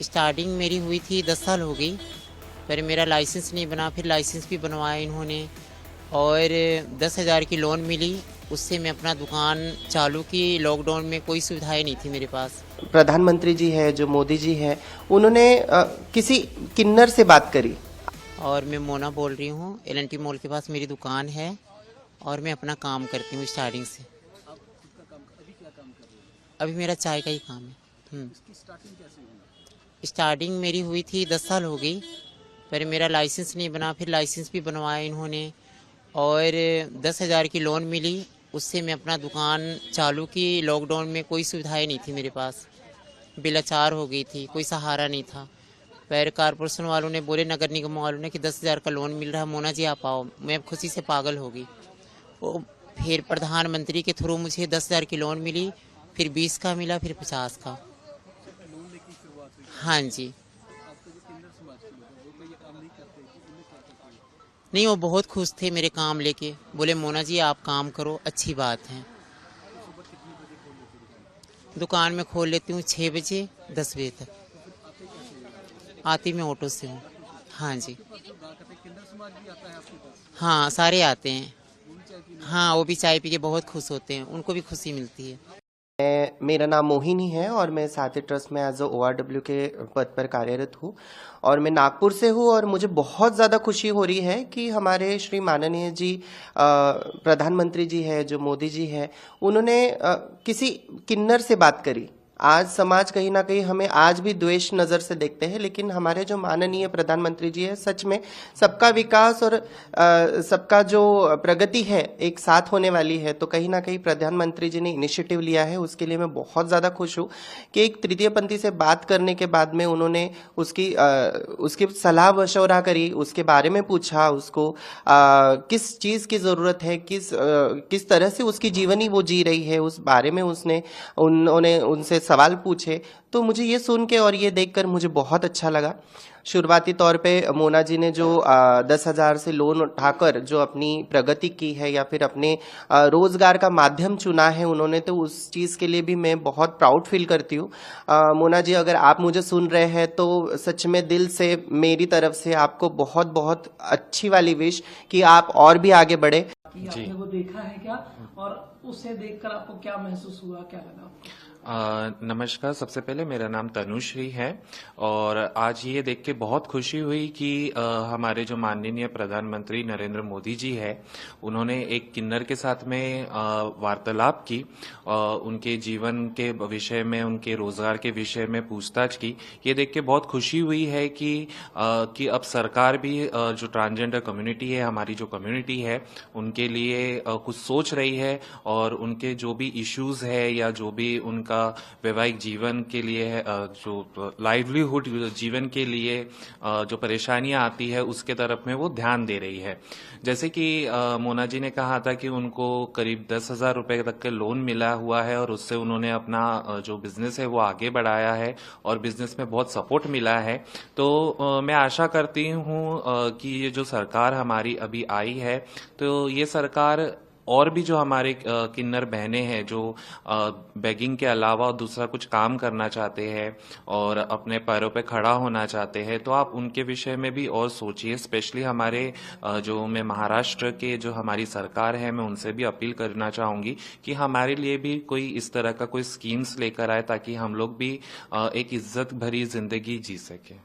Starting मेरी हुई थी 10 साल हो गई, पर मेरा लाइसेंस नहीं बना, फिर लाइसेंस भी बनवाया इन्होंने और 10,000 की लोन मिली। उससे मैं अपना दुकान चालू की। लॉकडाउन में कोई सुविधाएं नहीं थी मेरे पास। प्रधानमंत्री जी है जो मोदी जी है, उन्होंने किसी किन्नर से बात करी। और मैं मोना बोल रही हूँ, एल&टी मॉल के पास मेरी दुकान है और मैं अपना काम करती हूँ स्टार्टिंग से। अभी मेरा चाय का ही काम है। स्टार्टिंग मेरी हुई थी 10 साल हो गई, पर मेरा लाइसेंस नहीं बना, फिर लाइसेंस भी बनवाया इन्होंने और 10,000 की लोन मिली। उससे मैं अपना दुकान चालू की। लॉकडाउन में कोई सुविधाएं नहीं थी मेरे पास, बेलाचार हो गई थी, कोई सहारा नहीं था। पर कारपोरेशन वालों ने बोले, नगर निगम वालों ने कि 10,000 का लोन मिल रहा है, मोना जी आप आओ। मैं खुशी से पागल हो गई। वो फिर प्रधानमंत्री के थ्रू मुझे 10,000 की लोन मिली, फिर 20 का मिला, फिर 50 का। हाँ जी। नहीं, वो बहुत खुश थे मेरे काम लेके। बोले मोना जी आप काम करो, अच्छी बात है। दुकान में खोल लेती हूँ 6 बजे 10 बजे तक। आती मैं ऑटो से हूँ। हाँ जी। हाँ सारे आते हैं। हाँ वो भी चाय पी के बहुत खुश होते हैं, उनको भी खुशी मिलती है। मेरा नाम मोहिनी है और मैं साथी ट्रस्ट में एज ORW के पद पर कार्यरत हूँ और मैं नागपुर से हूँ। और मुझे बहुत ज़्यादा खुशी हो रही है कि हमारे श्री माननीय जी प्रधानमंत्री जी है जो मोदी जी है, उन्होंने किसी किन्नर से बात करी। आज समाज कहीं ना कहीं हमें आज भी द्वेष नज़र से देखते हैं, लेकिन हमारे जो माननीय प्रधानमंत्री जी है सच में सबका विकास और सबका जो प्रगति है एक साथ होने वाली है। तो कहीं ना कहीं प्रधानमंत्री जी ने इनिशिएटिव लिया है, उसके लिए मैं बहुत ज़्यादा खुश हूँ कि एक तृतीय पंथी से बात करने के बाद में उन्होंने उसकी सलाह मशवरा करी, उसके बारे में पूछा उसको किस चीज़ की ज़रूरत है, किस तरह से उसकी जीवनी वो जी रही है, उस बारे में उन्होंने उनसे सवाल पूछे। तो मुझे ये सुन के और ये देखकर मुझे बहुत अच्छा लगा। शुरुआती तौर पे मोना जी ने जो 10,000 से लोन उठाकर जो अपनी प्रगति की है या फिर अपने रोजगार का माध्यम चुना है उन्होंने, तो उस चीज़ के लिए भी मैं बहुत प्राउड फील करती हूँ। मोना जी अगर आप मुझे सुन रहे हैं तो सच में दिल से मेरी तरफ से आपको बहुत बहुत अच्छी वाली विश कि आप और भी आगे बढ़े। कि आपने वो देखा है क्या, और उसे देखकर आपको क्या महसूस हुआ, क्या लगा आपको? नमस्कार। सबसे पहले मेरा नाम तनुश्री है और आज ये देख के बहुत खुशी हुई कि हमारे जो माननीय प्रधानमंत्री नरेंद्र मोदी जी है, उन्होंने एक किन्नर के साथ में वार्तालाप की, उनके जीवन के विषय में, उनके रोजगार के विषय में पूछताछ की। ये देख के बहुत खुशी हुई है कि अब सरकार भी जो ट्रांसजेंडर कम्युनिटी है, हमारी जो कम्युनिटी है, उनके लिए कुछ सोच रही है और उनके जो भी इश्यूज है या जो भी उनका वैवाहिक जीवन के लिए है, जो लाइवलीहुड जीवन के लिए जो परेशानियां आती है उसके तरफ में वो ध्यान दे रही है। जैसे कि मोना जी ने कहा था कि उनको करीब 10,000 रुपए तक के लोन मिला हुआ है और उससे उन्होंने अपना जो बिजनेस है वो आगे बढ़ाया है और बिजनेस में बहुत सपोर्ट मिला है। तो मैं आशा करती हूँ कि ये जो सरकार हमारी अभी आई है, तो ये सरकार और भी जो हमारे किन्नर बहनें हैं जो बेगिंग के अलावा दूसरा कुछ काम करना चाहते हैं और अपने पैरों पे खड़ा होना चाहते हैं, तो आप उनके विषय में भी और सोचिए। स्पेशली हमारे जो मैं महाराष्ट्र के जो हमारी सरकार है, मैं उनसे भी अपील करना चाहूंगी कि हमारे लिए भी कोई इस तरह का कोई स्कीम्स लेकर आए ताकि हम लोग भी एक इज्जत भरी जिंदगी जी सकें।